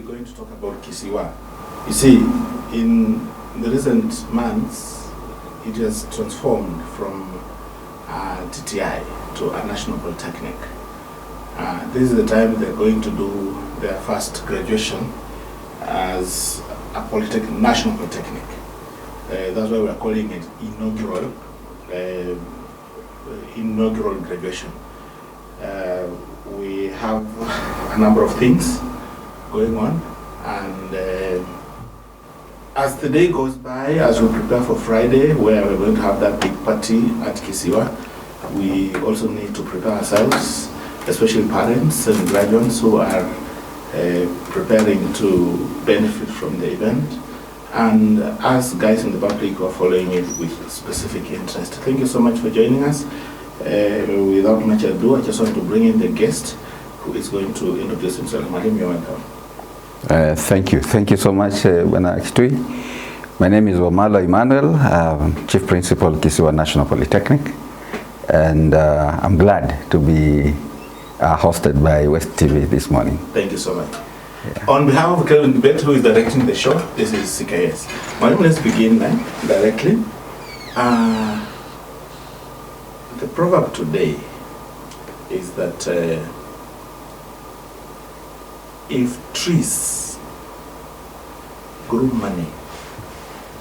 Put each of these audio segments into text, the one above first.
we're going to talk about Kisiwa. You see, in the recent months, it has transformed from TTI to a national polytechnic. This is the time they're going to do their first graduation as a polytechnic, national polytechnic. That's why we're calling it inaugural graduation. We have a number of things going on, and as the day goes by, as we prepare for Friday, where we're going to have that big party at Kisiwa, we also need to prepare ourselves, especially parents and graduates who are preparing to benefit from the event, and us guys in the public who are following it with specific interest. Thank you so much for joining us. Without much ado, I just want to bring in the guest who is going to introduce himself. Madam, you're welcome. Thank you. Thank you so much, My name is EmmanuelWamalwa, Chief Principal, Kisiwa National Polytechnic, and I'm glad to be hosted by West TV this morning. Thank you so much. Yeah. On behalf of Kelvin Debate, who is directing the show, this is CKS. Madam, let's begin directly. The proverb today is that if trees grew money,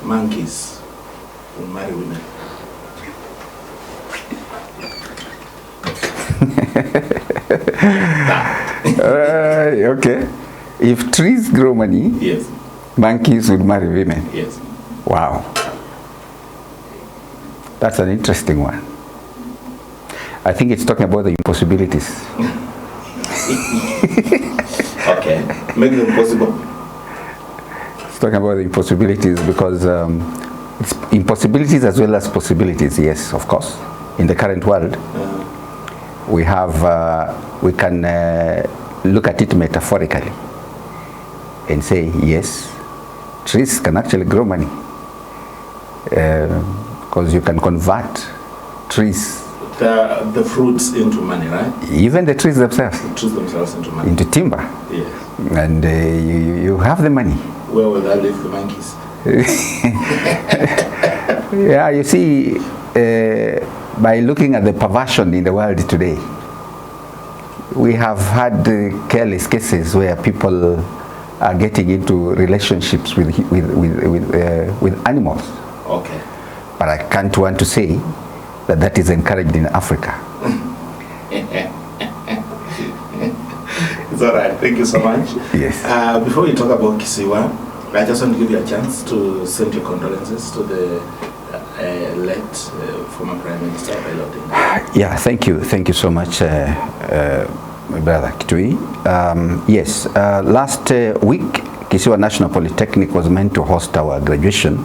monkeys will marry women. Okay. If trees grow money, yes, monkeys would marry women. Yes. Wow. That's an interesting one. I think it's talking about the impossibilities. Okay, make them possible. It's talking about the impossibilities because it's impossibilities as well as possibilities, yes, of course. In the current world, we can look at it metaphorically and say, yes, trees can actually grow money because you can convert trees, the fruits, into money, right? Even the trees themselves. The trees themselves into money. Into timber. Yes. And you have the money. Where will that leave the monkeys? Yeah, you see, by looking at the perversion in the world today, we have had careless cases where people are getting into relationships with animals. Okay. But I can't want to say that is encouraged in Africa. It's all right. Thank you so much. Yes. Before we talk about Kisiwa, I just want to give you a chance to send your condolences to the late former Prime Minister Odinga. Yeah, thank you. Thank you so much, my brother Kitui. Yes, last week, Kisiwa National Polytechnic was meant to host our graduation,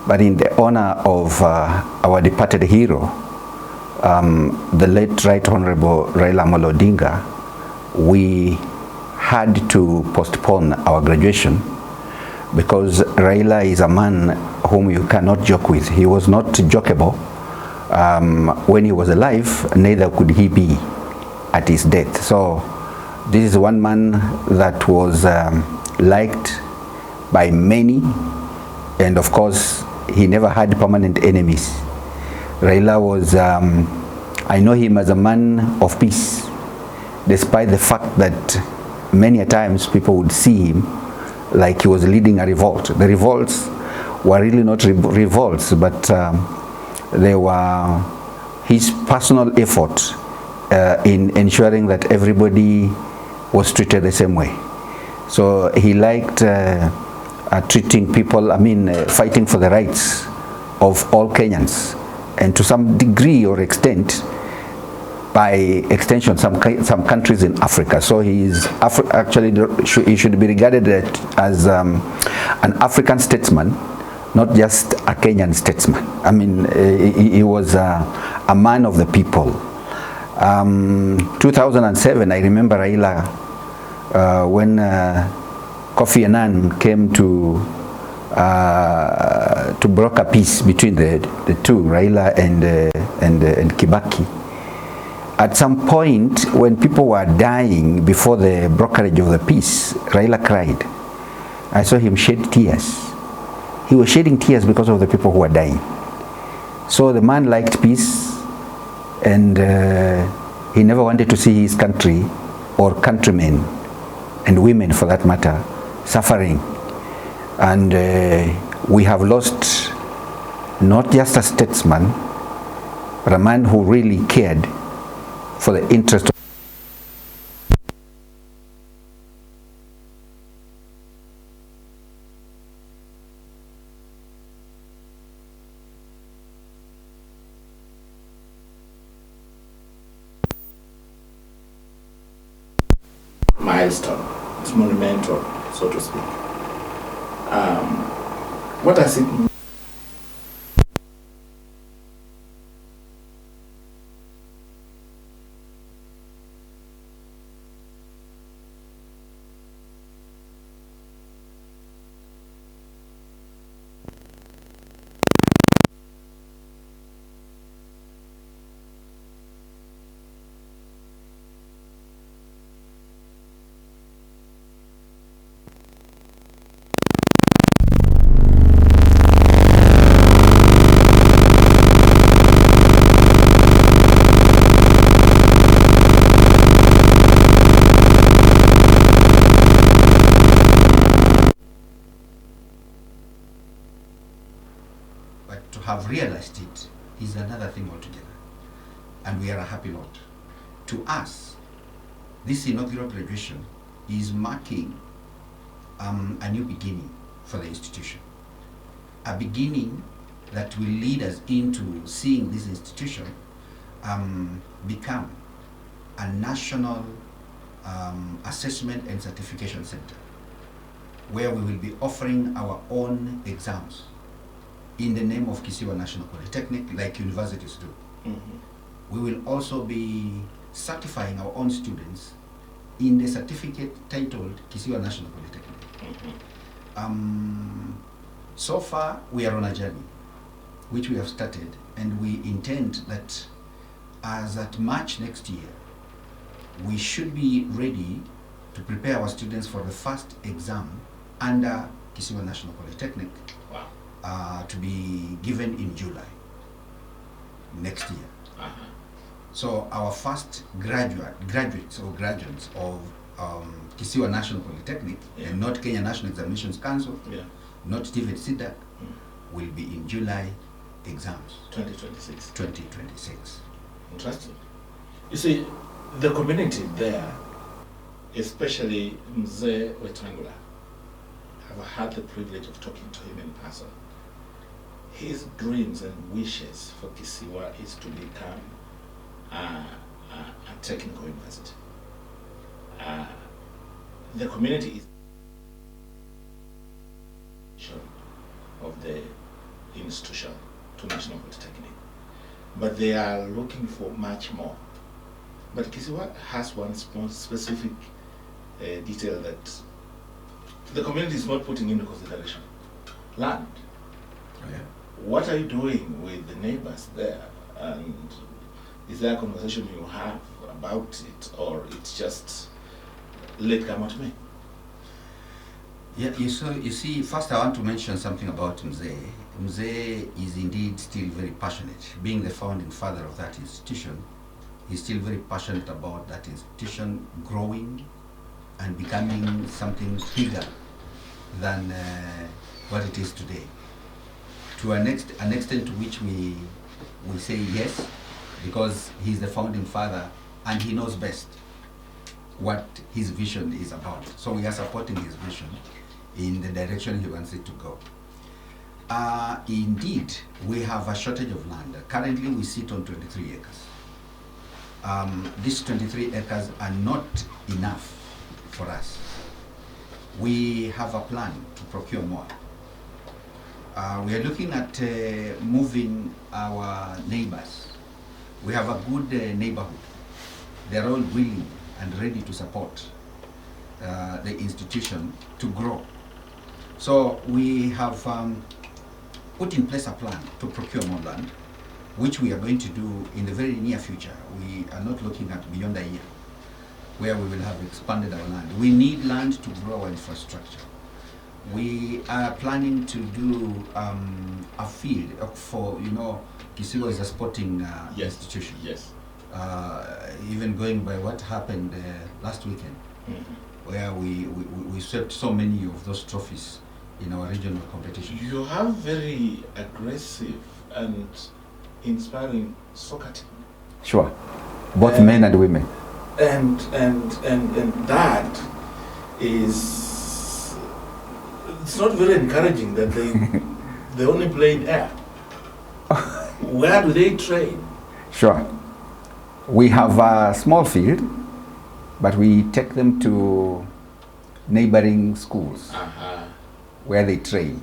but in the honor of our departed hero, the late Right Honorable Raila Amolo Odinga, we had to postpone our graduation because Raila is a man whom you cannot joke with. He was not jokeable when he was alive, neither could he be at his death. So this is one man that was liked by many, and of course he never had permanent enemies. Raila was, I know him as a man of peace, despite the fact that many a times people would see him like he was leading a revolt. The revolts were really not revolts, but they were his personal effort in ensuring that everybody was treated the same way. So he liked treating people, fighting for the rights of all Kenyans, and to some degree or extent, by extension, some countries in Africa. So he is actually, he should be regarded as an African statesman, not just a Kenyan statesman. He was a man of the people. 2007, I remember Raila, when Kofi Annan came to broker peace between the two, Raila and Kibaki. At some point, when people were dying before the brokerage of the peace, Raila cried. I saw him shed tears. He was shedding tears because of the people who were dying. So the man liked peace, and he never wanted to see his country or countrymen, and women for that matter, suffering. And we have lost not just a statesman, but a man who really cared for the interest of milestone. It's monumental, so to speak. What does it mean? But to have realized it is another thing altogether. And we are a happy lot. To us, this inaugural graduation is marking a new beginning for the institution. A beginning that will lead us into seeing this institution become a national assessment and certification center, where we will be offering our own exams in the name of Kisiwa National Polytechnic, like universities do. Mm-hmm. We will also be certifying our own students in the certificate titled Kisiwa National Polytechnic. Mm-hmm. So far, we are on a journey, which we have started, and we intend that as at March next year, we should be ready to prepare our students for the first exam under Kisiwa National Polytechnic. Wow. To be given in July next year. Uh-huh. So our first graduates of Kisiwa National Polytechnic, and not Kenya National Examinations Council, not TVET SIDAC, will be in July exams. 2026. 2026. Interesting. You see, the community there, especially Mzee Wetangula, I've had the privilege of talking to him in person. His dreams and wishes for Kisiwa is to become a technical university. The community is of the institution to National Polytechnic, but they are looking for much more. But Kisiwa has one specific detail that the community is not putting into consideration: land. Oh, yeah. What are you doing with the neighbors there? And is there a conversation you have about it, or it's just let come at me? Yeah, you see, first I want to mention something about Mzee. Mzee is indeed still very passionate. Being the founding father of that institution, he's still very passionate about that institution growing and becoming something bigger than what it is today. To an extent to which we say yes, because he's the founding father and he knows best what his vision is about. So we are supporting his vision in the direction he wants it to go. Indeed, we have a shortage of land. Currently, we sit on 23 acres. These 23 acres are not enough for us. We have a plan to procure more. We are looking at moving our neighbors. We have a good neighborhood. They're all willing and ready to support the institution to grow. So we have put in place a plan to procure more land. which we are going to do in the very near future. We are not looking at beyond a year, where we will have expanded our land. We need land to grow our infrastructure. We are planning to do a field for, Kisiwa is a sporting institution. Yes. Even going by what happened last weekend, where we swept so many of those trophies in our regional competitions. You have very aggressive and inspiring soccer team. Sure, both men and women. And that is, it's not very encouraging that they only play in air. Where do they train? Sure. We have a small field, but we take them to neighboring schools where they train.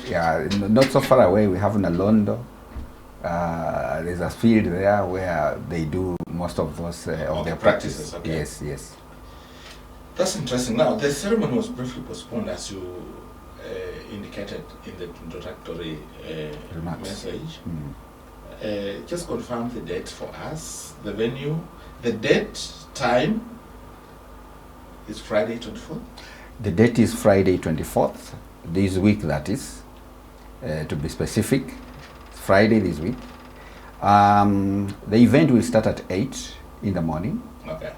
Yeah, not so far away, we have Nalondo. There's a field there where they do most of those of their practices. Okay. Yes. That's interesting. Now, the ceremony was briefly postponed, as you indicated in the introductory message. Just confirm the date for us, the venue, the date, time is Friday 24th? The date is Friday 24th, this week that is, to be specific, Friday this week. The event will start at 8 in the morning. Okay.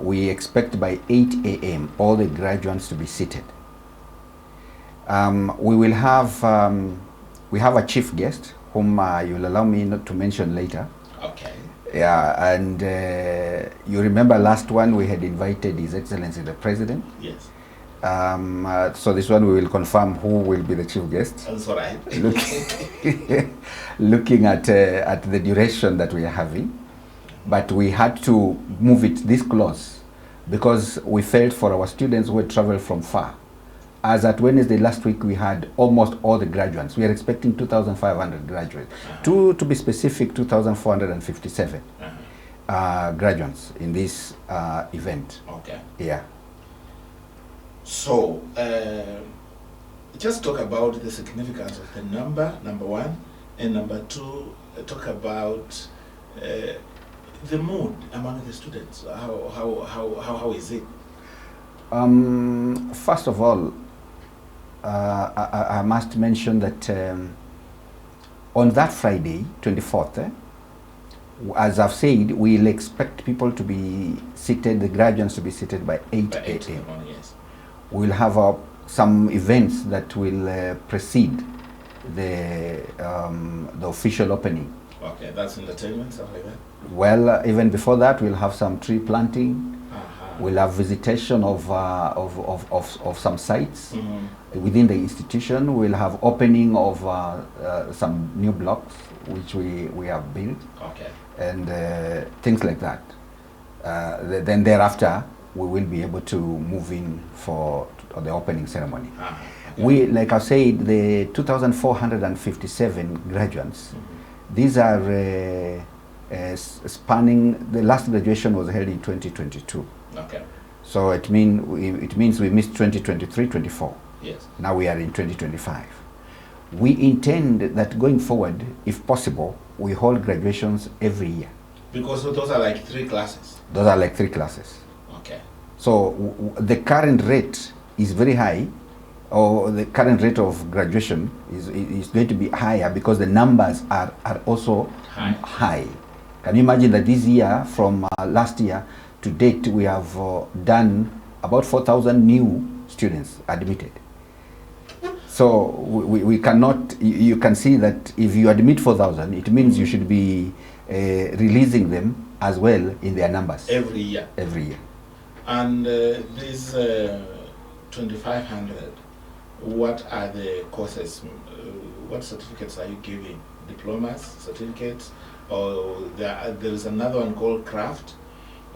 We expect by 8 a.m. all the graduates to be seated. We have a chief guest whom you'll allow me not to mention later. Okay. Yeah, and you remember last one we had invited His Excellency the President. Yes. So this one we will confirm who will be the chief guest. That's all right. Looking at the duration that we are having, but we had to move it this close because we felt for our students who had traveled from far. As at Wednesday last week, we had almost all the graduates. We are expecting 2,500 graduates. To be specific, 2,457 graduates in this event. Okay. Yeah. So, just talk about the significance of the number one, and number two, talk about the mood among the students. How is it? First of all, I must mention that on that Friday, 24th, as I've said, we'll expect people to be seated, the graduates to be seated by 8 a.m. Yes. We'll have some events that will precede the official opening. Okay, that's entertainment, stuff like that? Well, even before that, we'll have some tree planting. We'll have visitation of some sites within the institution. We'll have opening of some new blocks which we have built. Okay. And things like that. Then thereafter, we will be able to move in for the opening ceremony. Okay. We, like I said, the 2,457 graduates. These are spanning. The last graduation was held in 2022. Okay. So it means we missed 2023-24. Yes. Now we are in 2025. We intend that going forward, if possible, we hold graduations every year. Because those are like 3 classes? Those are like 3 classes. Okay. So the current rate is very high, or the current rate of graduation is going to be higher because the numbers are also high. Can you imagine that this year, from last year to date, we have done about 4,000 new students admitted. So we cannot, you can see that if you admit 4,000, it means you should be releasing them as well in their numbers. Every year? Every year. And these 2,500, what are the courses? What certificates are you giving? Diplomas, certificates? Or there is another one called craft?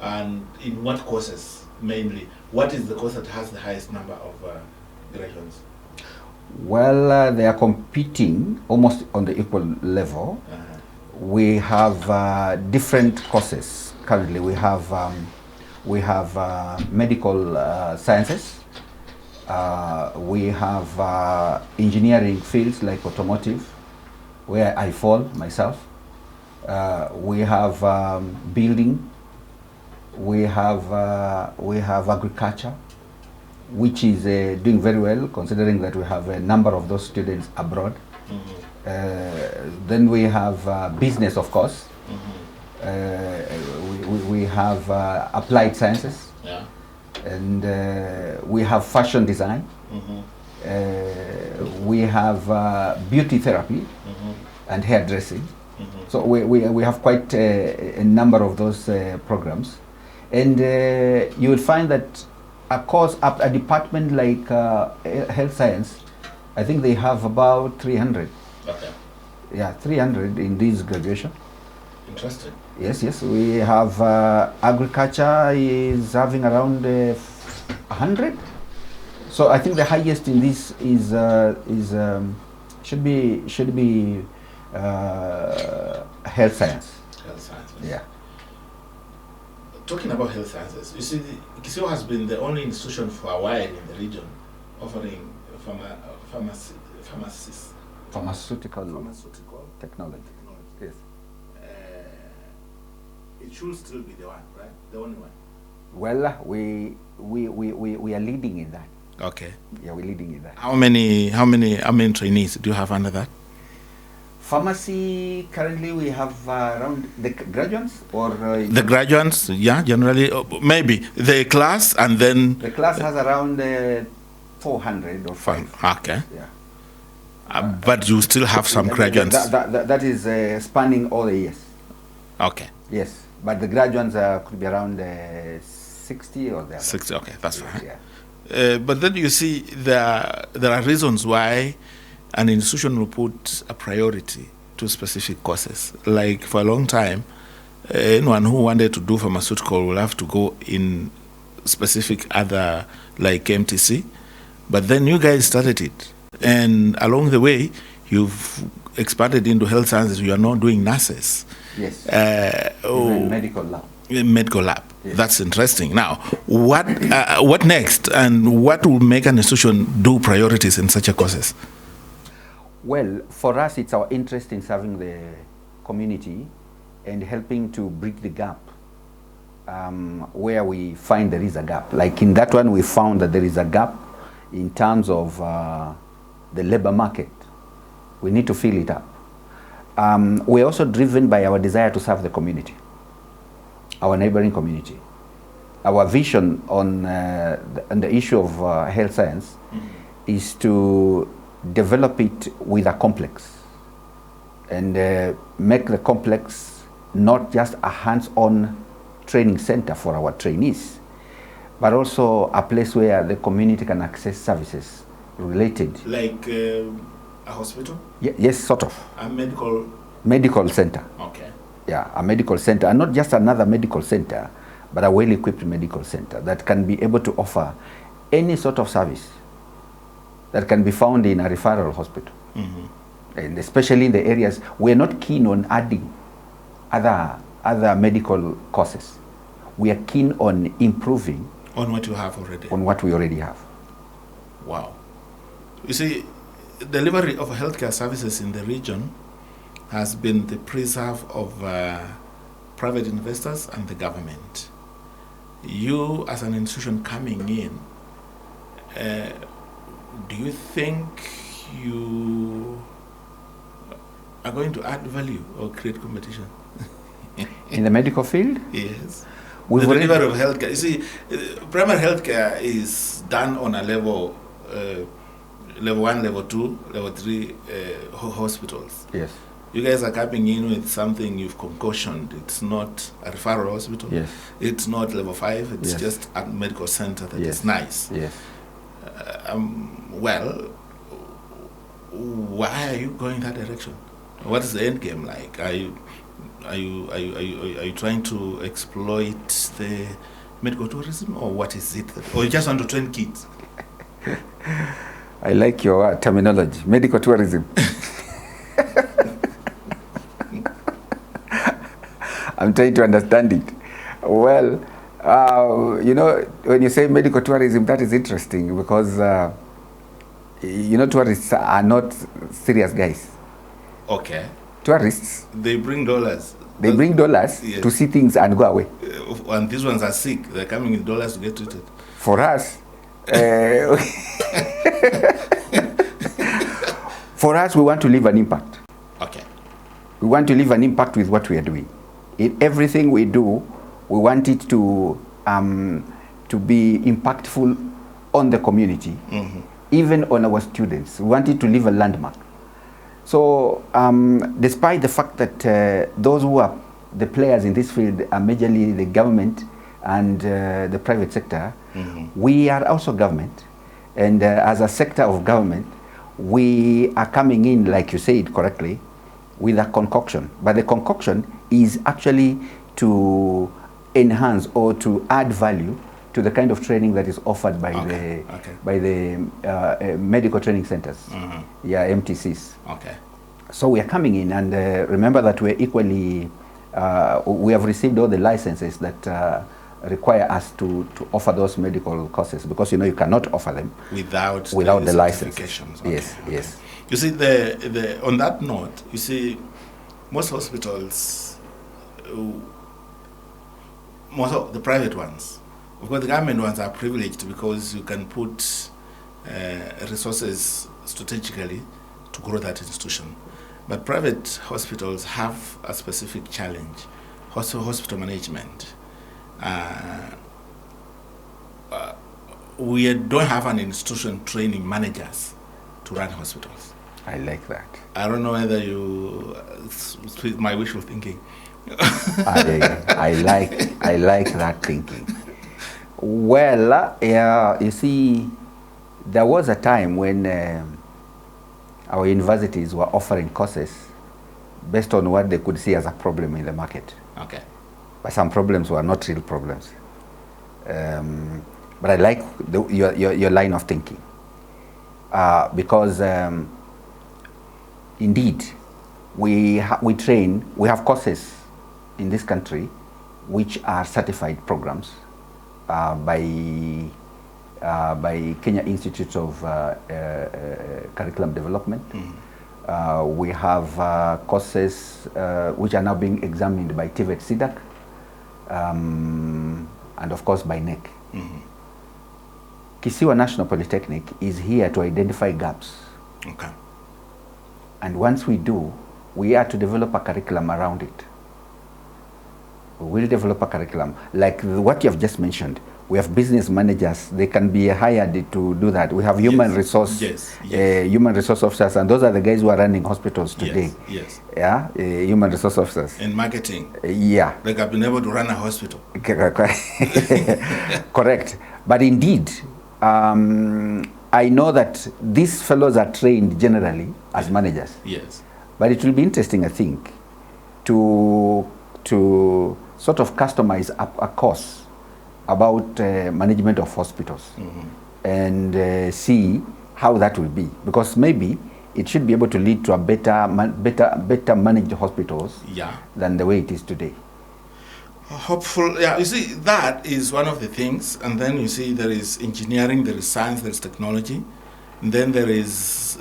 And in what courses mainly? What is the course that has the highest number of graduates? Well, they are competing almost on the equal level. We have different courses currently. We have medical sciences. We have engineering fields like automotive. where I fall myself. We have building. We have agriculture, which is doing very well, considering that we have a number of those students abroad. Then we have business, of course. We have applied sciences. Yeah. And we have fashion design. We have beauty therapy and hairdressing. So we have quite a number of those programs. And you will find that a department like health science, I think they have about 300. Okay. Yeah, 300 in this graduation. Interesting. Yes, yes. We have agriculture is having around 100. So I think the highest in this is should be health science. Health sciences. Yeah. Talking about health sciences, you see, Kisiwa has been the only institution for a while in the region offering Pharmaceutical technology. Yes. It should still be the one, right? The only one. Well, we are leading in that. Okay. Yeah, we're leading in that. How many trainees do you have under that? Pharmacy, currently we have around the graduates or the graduates, yeah, generally maybe the class, and then the class has around 400 or 5. Okay. Yeah. But you still have some graduates. That is spanning all the years. Okay. Yes, but the graduates could be around 60 or there. 60. Okay, that's fine. Yeah. But then you see there are reasons why an institution will put a priority to specific courses. Like for a long time, anyone who wanted to do pharmaceutical will have to go in specific other, like MTC. But then you guys started it. And along the way, you've expanded into health sciences. You are now doing nurses. Yes. Medical lab. Medical lab. Yes. That's interesting. Now, what next, and what will make an institution do priorities in such a courses? Well, for us, it's our interest in serving the community and helping to bridge the gap where we find there is a gap. Like in that one, we found that there is a gap in terms of the labor market. We need to fill it up. We're also driven by our desire to serve the community, our neighboring community. Our vision on the issue of health science is to develop it with a complex and make the complex not just a hands-on training center for our trainees, but also a place where the community can access services related. Like a hospital? Yes, sort of. A medical center. Okay. Yeah, a medical center, and not just another medical center, but a well-equipped medical center that can be able to offer any sort of service that can be found in a referral hospital. And especially in the areas, we're not keen on adding other medical courses. We are keen on improving on what you have already. On what we already have. Wow. You see, delivery of healthcare services in the region has been the preserve of private investors and the government. You, as an institution coming in, do you think you are going to add value or create competition? In the medical field? Yes. The delivery of healthcare. You see, primary healthcare is done on a level 1, level 2, level 3 hospitals. Yes. You guys are coming in with something you've concoctioned. It's not a referral hospital. Yes. It's not level 5. It's just a medical center that is nice. Yes. Well, why are you going that direction? What is the end game like? Are you trying to exploit the medical tourism, or what is it? Or you just want to train kids? I like your terminology, medical tourism. I'm trying to understand it. Well, you know, when you say medical tourism, that is interesting because, you know, tourists are not serious guys. Okay. Tourists. They bring dollars. They bring dollars Yes. to see things and go away. And these ones are sick. They're coming in dollars to get treated. For us, for us, we want to leave an impact. Okay. We want to leave an impact with what we are doing. In everything we do, we want it to be impactful on the community, even on our students. We want it to leave a landmark. So, despite the fact that those who are the players in this field are majorly the government and the private sector, we are also government. And as a sector of government, we are coming in, like you said correctly, with a concoction. But the concoction is actually to enhance or to add value to the kind of training that is offered by the medical training centers, MTCs. Okay. So we are coming in, and remember that we're equally, we have received all the licenses that require us to offer those medical courses, because you cannot offer them without the license. Okay. Yes, Okay. yes. You see, on that note, you see, most hospitals, most of the private ones, of course the government ones are privileged because you can put resources strategically to grow that institution. But private hospitals have a specific challenge, hospital management. We don't have an institution training managers to run hospitals. I like that. I don't know whether you speak my wishful thinking. I like that thinking. Well, you see, there was a time when our universities were offering courses based on what they could see as a problem in the market. Okay. But some problems were not real problems. But I like your line of thinking, because indeed we train. We have courses in this country which are certified programs by Kenya Institute of Curriculum Development. We have courses which are now being examined by TVET SIDAC, and of course by NEC. Kisiwa National Polytechnic is here to identify gaps. Okay. And once we do, we are to develop a curriculum around it. We will develop a curriculum. Like what you have just mentioned, we have business managers. They can be hired to do that. We have human resource officers, and those are the guys who are running hospitals today. Yes. Yeah, human resource officers. In marketing. Yeah. Like I've been able to run a hospital. Correct. But indeed, I know that these fellows are trained generally as managers. Yes. But it will be interesting, I think, to sort of customize a course about management of hospitals, and see how that will be, because maybe it should be able to lead to a better managed hospitals than the way it is today. Hopeful, yeah. You see, that is one of the things, and then you see there is engineering, there is science, there is technology, and then there is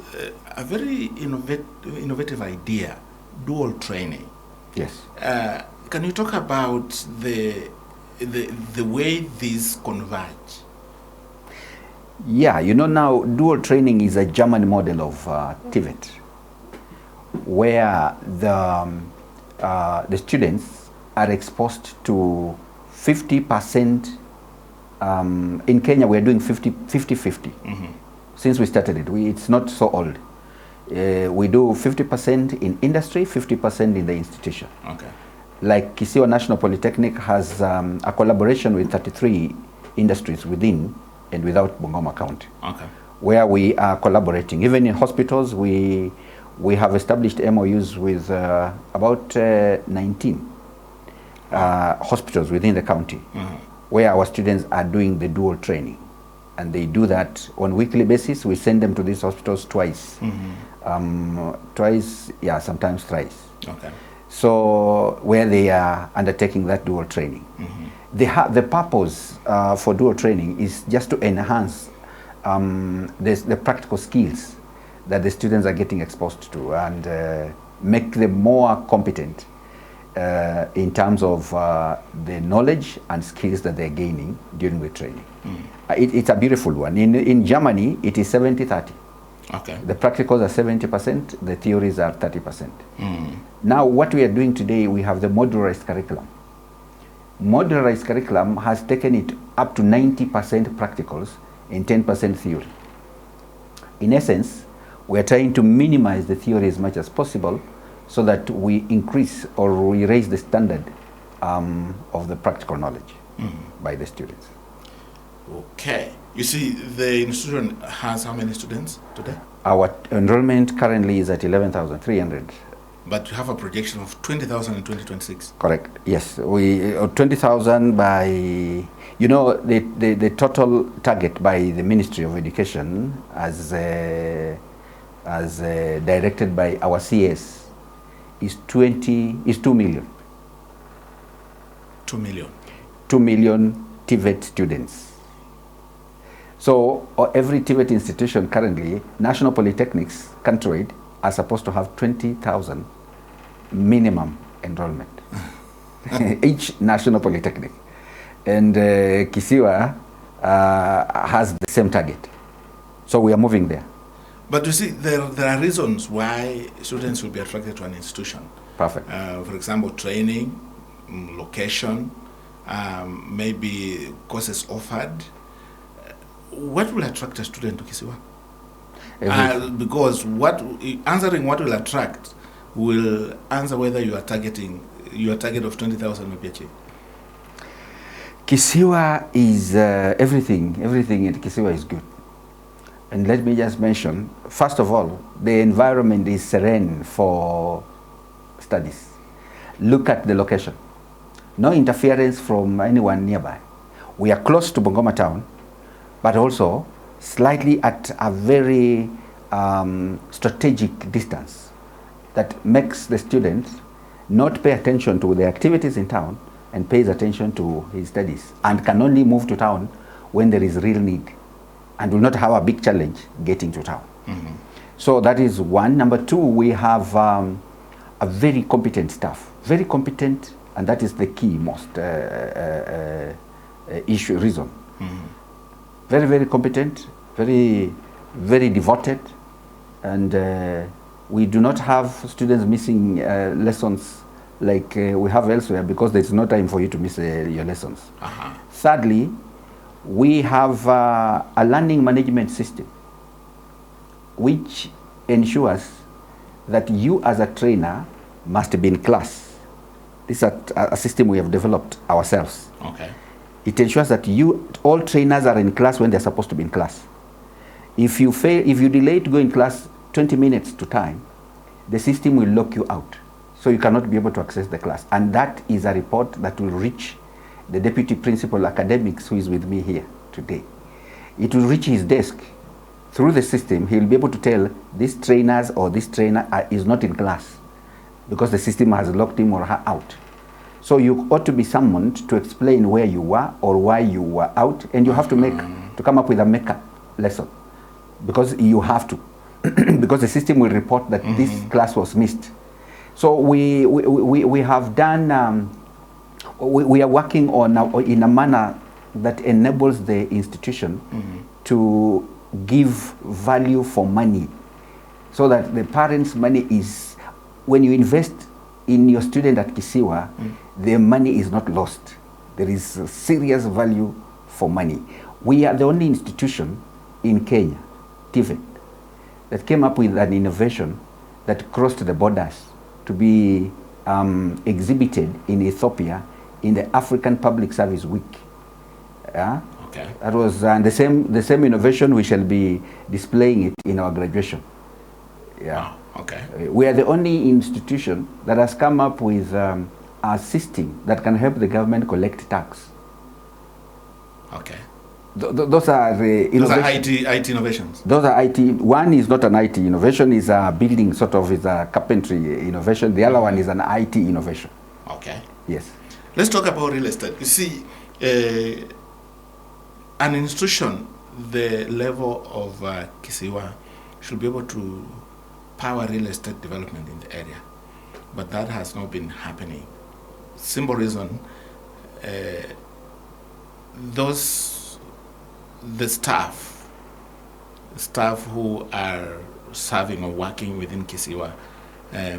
a very innovative idea, dual training. Yes. Can you talk about the way these converge? Yeah, now dual training is a German model of TVET, where the students are exposed to 50%. In Kenya, we are doing 50-50. Since we started it, it's not so old. We do 50% in industry, 50% in the institution. Okay. Like Kisiwa National Polytechnic has a collaboration with 33 industries within and without Bungoma County, where we are collaborating. Even in hospitals, we have established MOUs with about 19 hospitals within the county, where our students are doing the dual training. And they do that on a weekly basis. We send them to these hospitals twice. Sometimes thrice. Okay. So where they are undertaking that dual training. The purpose for dual training is just to enhance the practical skills that the students are getting exposed to, and make them more competent in terms of the knowledge and skills that they're gaining during the training. It's a beautiful one. In Germany, it is 70-30. Okay. The practicals are 70%, the theories are 30%. Now, what we are doing today, we have the modularized curriculum. Modularized curriculum has taken it up to 90% practicals and 10% theory. In essence, we are trying to minimize the theory as much as possible so that we increase or we raise the standard of the practical knowledge by the students. Okay. You see, the institution has how many students today? Our enrollment currently is at 11,300. But you have a projection of 20,000 in 2026. Correct. Yes, we 20,000 by, you know, the total target by the Ministry of Education as directed by our CS is 2 million. 2 million. 2 million TVET students. So every TVET institution currently, national polytechnics countrywide, are supposed to have 20,000 minimum enrollment. Each national polytechnic. And Kisiwa has the same target. So we are moving there. But you see, there are reasons why students will be attracted to an institution. Perfect. For example, training, location, maybe courses offered. What will attract a student to Kisiwa? Because answering what will attract will answer whether you are targeting your target of 20,000 will be achieved. Kisiwa is everything in Kisiwa is good. And let me just mention, first of all, the environment is serene for studies. Look at the location. No interference from anyone nearby. We are close to Bungoma town, but also slightly at a very strategic distance that makes the student not pay attention to the activities in town and pays attention to his studies, and can only move to town when there is real need and will not have a big challenge getting to town. So that is one. Number two, we have a very competent staff, very competent, and that is the key most reason. Very, very competent, very, very devoted, and we do not have students missing lessons like we have elsewhere, because there's no time for you to miss your lessons. Thirdly, we have a learning management system which ensures that you as a trainer must be in class. This is a system we have developed ourselves. Okay. It ensures that all trainers are in class when they're supposed to be in class. If you delay to go in class 20 minutes to time, the system will lock you out. So you cannot be able to access the class. And that is a report that will reach the Deputy Principal Academics, who is with me here today. It will reach his desk. Through the system, he will be able to tell these trainers or this trainer is not in class because the system has locked him or her out. So you ought to be summoned to explain where you were or why you were out, and you have to come up with a make-up lesson, because you have to, because the system will report that this class was missed. So we have done, we are working on in a manner that enables the institution to give value for money, so that the parents' money is, when you invest in your student at Kisiwa, the money is not lost. There is a serious value for money. We are the only institution in Kenya, TVET, that came up with an innovation that crossed the borders to be exhibited in Ethiopia in the African Public Service Week. Okay. That was the same innovation. We shall be displaying it in our graduation. Wow. Okay. We are the only institution that has come up with a system that can help the government collect tax. Okay. Those are IT innovations. Those are IT. One is not an IT innovation; is a building sort of, is a carpentry innovation. The other one is an IT innovation. Okay. Yes. Let's talk about real estate. You see, an institution the level of Kisiwa should be able to power real estate development in the area. But that has not been happening. Simple reason, the staff who are serving or working within Kisiwa,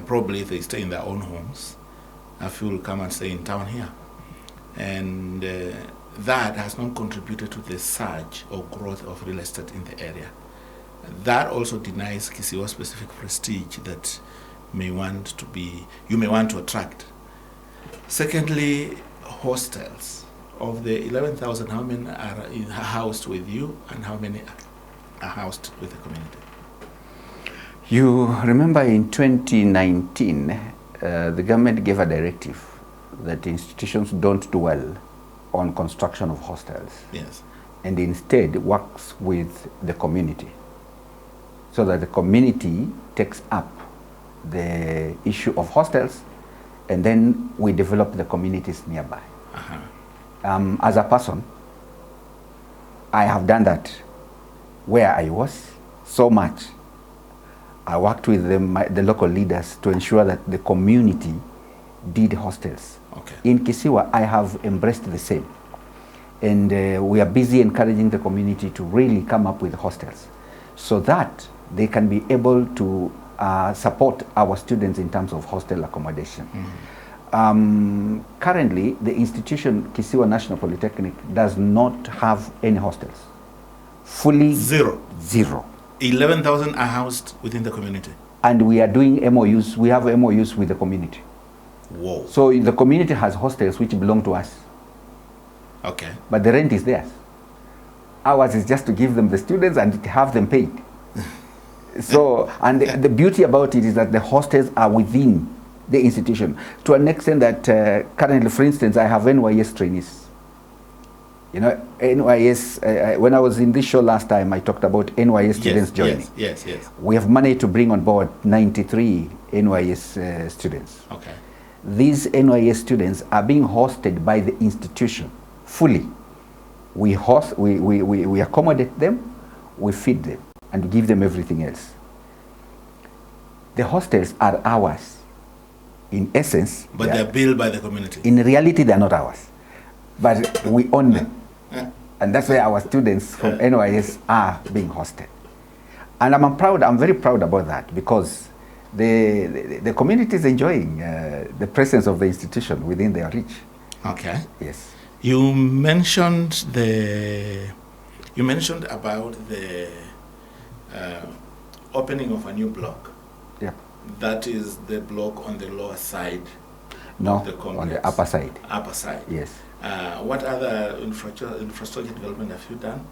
probably they stay in their own homes. A few will come and stay in town here. And that has not contributed to the surge or growth of real estate in the area. That also denies Kisiwa specific prestige that you may want to attract. Secondly, hostels. Of the 11,000, how many are housed with you and how many are housed with the community? You remember in 2019, the government gave a directive that institutions don't do well on construction of hostels. Yes. And instead works with the community, so that the community takes up the issue of hostels, and then we develop the communities nearby. As a person, I have done that where I was so much. I worked with the local leaders to ensure that the community did hostels. Okay. In Kisiwa, I have embraced the same. And we are busy encouraging the community to really come up with hostels so that they can be able to support our students in terms of hostel accommodation. Currently, the institution, Kisiwa National Polytechnic, does not have any hostels. Fully Zero. 11,000 are housed within the community. And we are doing MOUs. We have MOUs with the community. Whoa. So the community has hostels which belong to us. Okay. But the rent is theirs. Ours is just to give them the students and have them paid. So, and the beauty about it is that the hostels are within the institution to an extent that currently, for instance, I have NYS trainees. You know, NYS, when I was in this show last time, I talked about NYS students joining. Yes. We have managed to bring on board 93 NYS students. Okay. These NYS students are being hosted by the institution fully. We accommodate them, we feed them, and give them everything else. The hostels are ours, in essence. But they're built by the community. In reality, they're not ours, but we own them. And that's where our students from NYS are being hosted. And I'm very proud about that, because the community is enjoying the presence of the institution within their reach. Okay. Yes. You mentioned about the opening of a new block. Yep. That is the block on the lower side. No, of the complex. on the upper side. Upper side. Yes. What other infrastructure development have you done?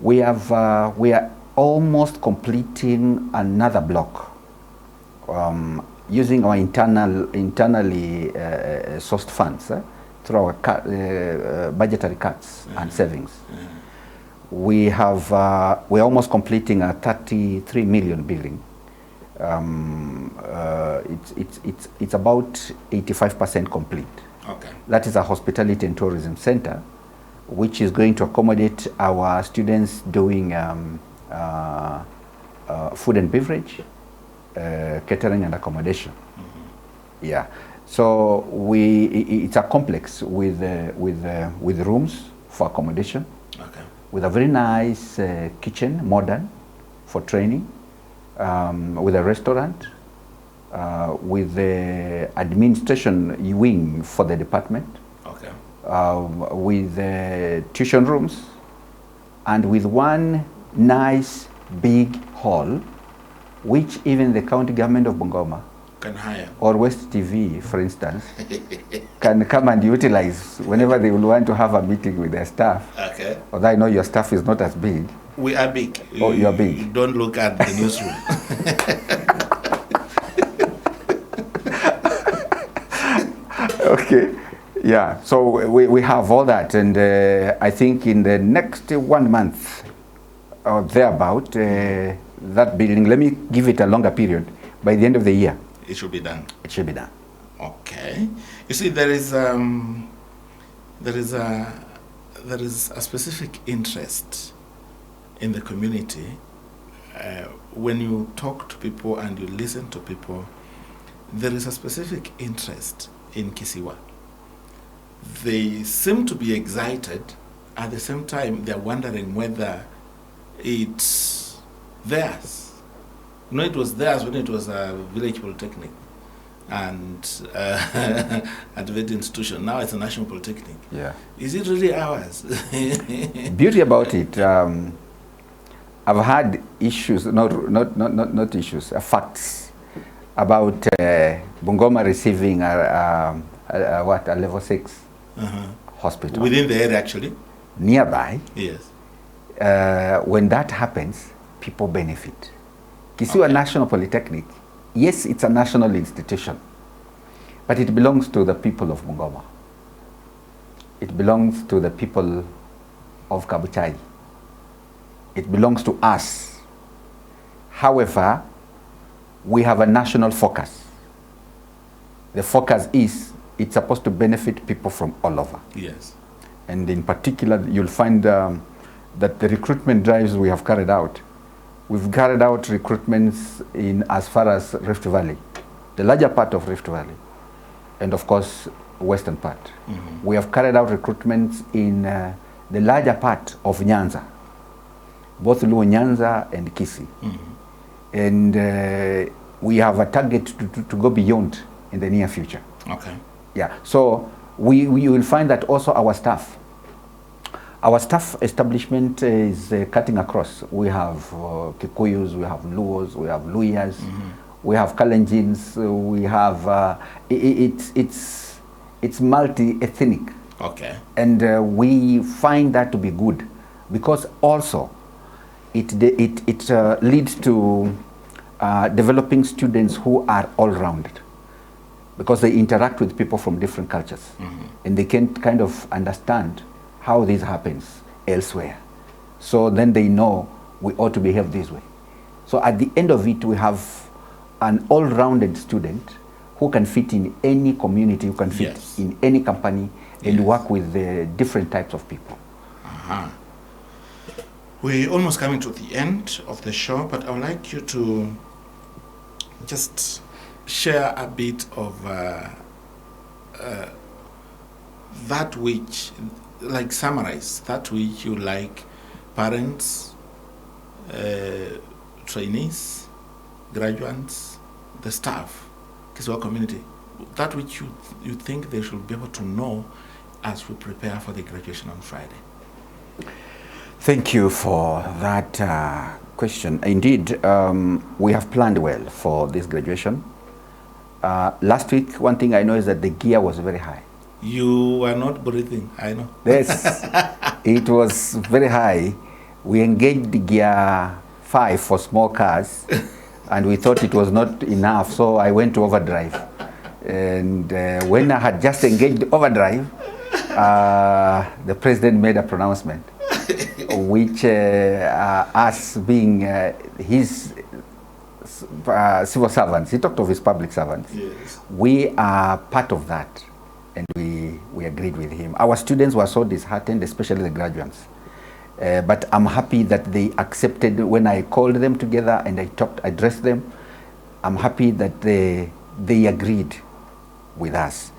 We are almost completing another block using our internally sourced funds through our budgetary cuts and savings. We're almost completing a 33 million building. It's about 85% complete. Okay. That is a hospitality and tourism center, which is going to accommodate our students doing food and beverage, catering and accommodation. Yeah. So it's a complex with rooms for accommodation. Okay. With a very nice kitchen, modern, for training, with a restaurant, with the administration wing for the department, okay. With tuition rooms, and with one nice big hall, which even the county government of Bungoma can hire, or West TV, for instance, can come and utilize whenever they will want to have a meeting with their staff. Okay. Although I know your staff is not as big. We are big. Oh, you are big. Don't look at the newsroom. Okay. Yeah. So we have all that, and I think in the next 1 month or thereabout, that building, let me give it a longer period. By the end of the year, it should be done. It should be done. Okay. You see, there is a specific interest in the community when you talk to people and you listen to people, there is a specific interest in Kisiwa. They seem to be excited. At the same time, they're wondering whether it's theirs. You know, it was theirs when it was a village polytechnic and at the institution. Now it's a national polytechnic. Yeah. Is it really ours? Beauty about it, I've had issues, not issues, facts about Bungoma receiving a level 6 hospital. Within the area, actually? Nearby. Yes. When that happens, people benefit. Kisiwa National Polytechnic, yes, it's a national institution, but it belongs to the people of Bungoma. It belongs to the people of Kabuchai. It belongs to us. However, we have a national focus. The focus is it's supposed to benefit people from all over. Yes. And in particular, you'll find that the recruitment drives we have carried out, we've carried out recruitments in as far as Rift Valley, the larger part of Rift Valley, and of course, western part. We have carried out recruitments in the larger part of Nyanza, both Luo Nyanza and Kisi. And we have a target to go beyond in the near future. Okay. Yeah, so we will find that also our staff establishment is cutting across. We have Kikuyus, we have Luos, we have Luyas, we have Kalenjins, we have, it's multi-ethnic. Okay. And we find that to be good because also it leads to developing students who are all-rounded because they interact with people from different cultures and they can kind of understand how this happens elsewhere. So then they know we ought to behave this way. So at the end of it, we have an all-rounded student who can fit in any community, who can fit in any company and work with different types of people. We're almost coming to the end of the show, but I would like you to just share a bit of that which, like summarize that which you like parents, trainees, graduates, the staff, Kisiwa community, that which you think they should be able to know as we prepare for the graduation on Friday. Thank you for that question. Indeed, we have planned well for this graduation. Last week, one thing I know is that the gear was very high. You were not breathing, I know. Yes, it was very high. We engaged the gear 5 for small cars, and we thought it was not enough, so I went to overdrive. And when I had just engaged overdrive, the president made a pronouncement, which us being his civil servants, he talked of his public servants. Yes. We are part of that, and we agreed with him. Our students were so disheartened, especially the graduates. But I'm happy that they accepted when I called them together and I addressed them. I'm happy that they agreed with us.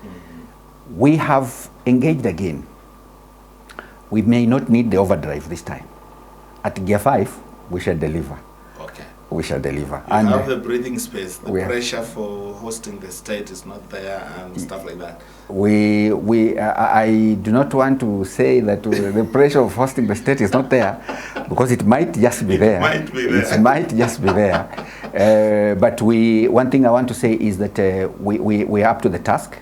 We have engaged again. We may not need the overdrive this time. At Gear 5, we shall deliver. Okay. We shall deliver. You and have the breathing space. The pressure for hosting the state is not there and stuff like that. I do not want to say that the pressure of hosting the state is not there, because it might just be there. It might just be there. But one thing I want to say is that we are up to the task,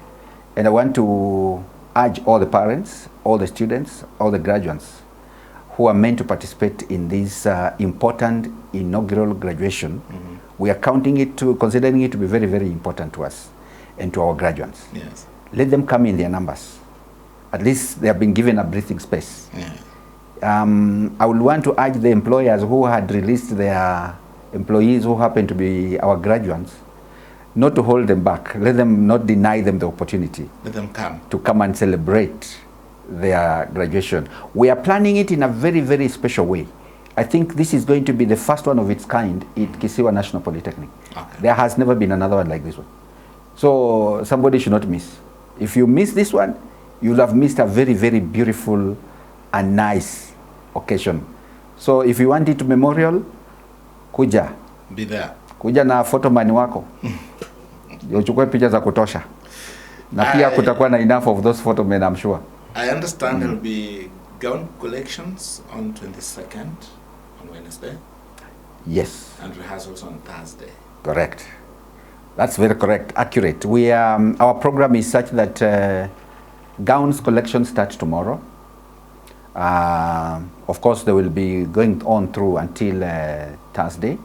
and I want to urge all the parents, all the students, all the graduates who are meant to participate in this important inaugural graduation. We are considering it to be very, very important to us and to our graduates. Yes. Let them come in their numbers. At least they have been given a breathing space. Yeah. I would want to urge the employers who had released their employees who happen to be our graduates not to hold them back. Let them not deny them the opportunity. Let them come. To come and celebrate their graduation. We are planning it in a very, very special way. I think this is going to be the first one of its kind at Kisiwa National Polytechnic. Okay. There has never been another one like this one. So somebody should not miss. If you miss this one, you'll have missed a very, very beautiful and nice occasion. So if you want it to memorial, kuja. Be there. Kuja na photoman wako. Uchukue picha za kutosha. Na pia kutakuwa na enough of those photomen, I'm sure. I understand there will be gown collections on 22nd, on Wednesday. Yes. And rehearsals on Thursday. Correct. That's very correct, accurate. We our program is such that gowns collection starts tomorrow. Of course, they will be going on through until Thursday.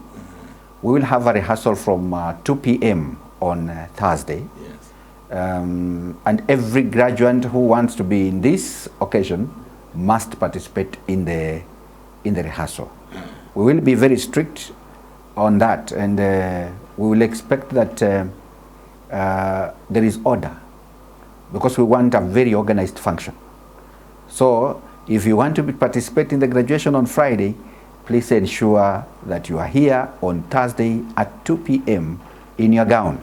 We will have a rehearsal from 2 p.m. on Thursday. Yes. And every graduate who wants to be in this occasion must participate in the rehearsal. We will be very strict on that, and we will expect that there is order, because we want a very organized function. So if you want to participate in the graduation on Friday, please ensure that you are here on Thursday at 2 p.m. in your gown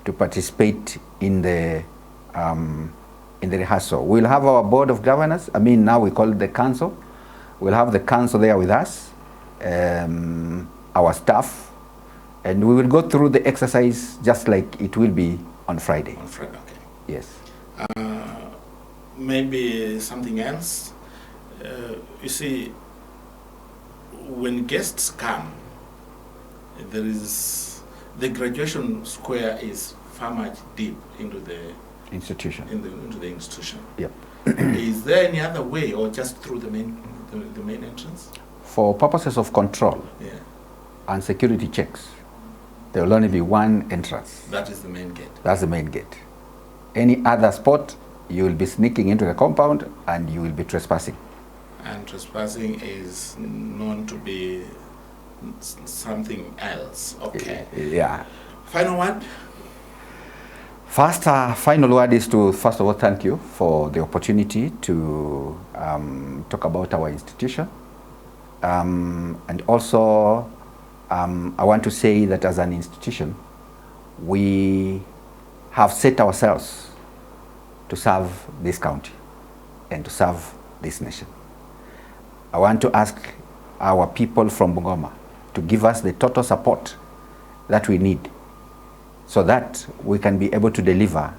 to participate in the rehearsal. We'll have our board of governors. I mean, now we call it the council. We'll have the council there with us, our staff, and we will go through the exercise just like it will be on Friday. On Friday, okay. Yes. Maybe something else. You see, when guests come, there is the graduation square is far much deep into the institution. Into the institution. Yep. Is there any other way, or just through the main entrance? For purposes of control, yeah, and security checks, there will only be one entrance. That is the main gate. That's the main gate. Any other spot, you will be sneaking into the compound and you will be trespassing. And trespassing is known to be something else. Okay. Yeah. Final word? First, final word is to, first of all, thank you for the opportunity to talk about our institution. And also, I want to say that as an institution, we have set ourselves to serve this county and to serve this nation. I want to ask our people from Bungoma to give us the total support that we need so that we can be able to deliver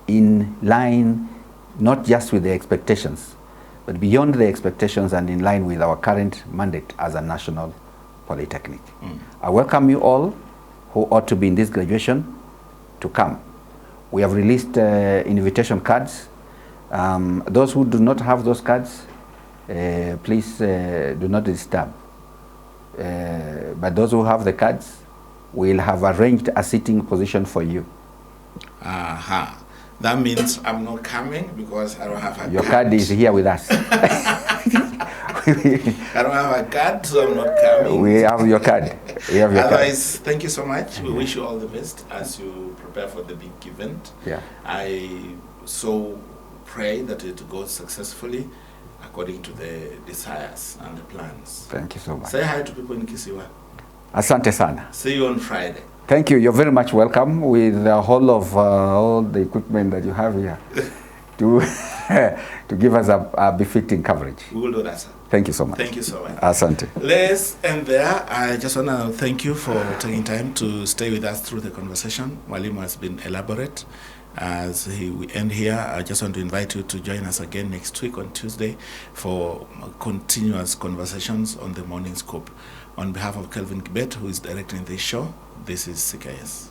in line, not just with the expectations, but beyond the expectations and in line with our current mandate as a national polytechnic. I welcome you all who ought to be in this graduation to come. We have released invitation cards. Those who do not have those cards, please do not disturb. But those who have the cards, we'll have arranged a sitting position for you. That means I'm not coming because I don't have a card. Your card is here with us. I don't have a card, so I'm not coming. We have your card. We have your Otherwise, thank you so much. We wish you all the best as you prepare for the big event. Yeah. I so pray that it goes successfully according to the desires and the plans. Thank you so much. Say hi to people in Kisiwa. Asante sana. See you on Friday. Thank you. You're very much welcome with the whole of all the equipment that you have here to to give us a befitting coverage. We will do that, sir. Thank you so much. Thank you so much. Asante. Let's end there. I just want to thank you for taking time to stay with us through the conversation. Mwalimu has been elaborate. As we end here, I just want to invite you to join us again next week on Tuesday for continuous conversations on the Morning Scoop. On behalf of Kelvin Kibet, who is directing this show, this is CKS.